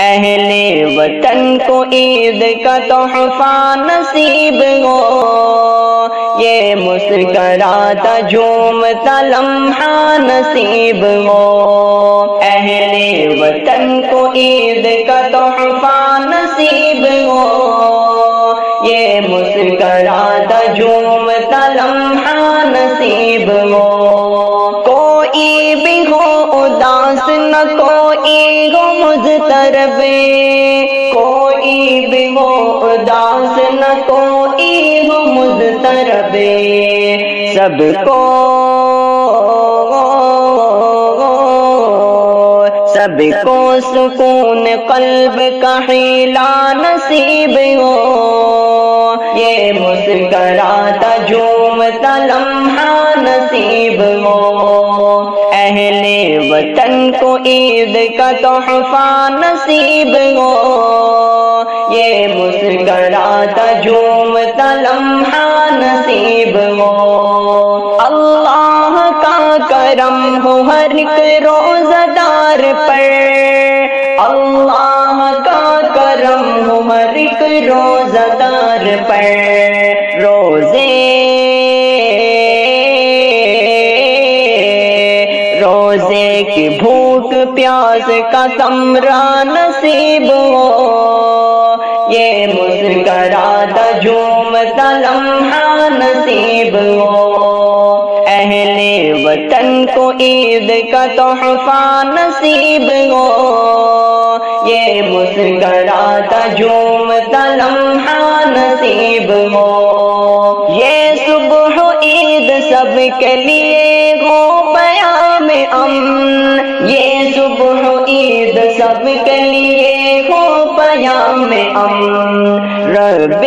اہل وطن کو عید کا تحفہ نصیب ہو، یہ مسکراتا جھومتا لمحہ نصیب ہو۔ اہل وطن کو عید کا تحفہ نصیب ہو، یہ مسکراتا جھومتا لمحہ نصیب ہو۔ کوئی بھی ہو اداس نہ کوئی ہو مضطرب، کوئی بھی ہو اداس نہ کوئی ہو مضطرب، سب کو سکون قلب کا حیلہ نصیب ہو، یہ مسکراتا جھومتا لمحہ نصیب ہو۔ اہل وطن کو عید کا تحفہ نصیب ہو، یہ مسکراتا جھومتا لمحہ نصیب ہو۔ اللہ کا کرم ہو ہر ایک روزہ دار پر، اللہ کا کرم ہو ہر ایک روزہ دار پر، روزے کی بھوک پیاس کا ثمرہ نصیب ہو، یہ مسکراتا جھومتا لمحہ نصیب ہو۔ اہل وطن کو عید کا تحفہ نصیب ہو، یہ مسکراتا جھومتا لمحہ نصیب ہو۔ یہ صبح عید سب کے لیے ہو پیام امن، یہ صبح عید سب کے لیے ہو پیام امن، رب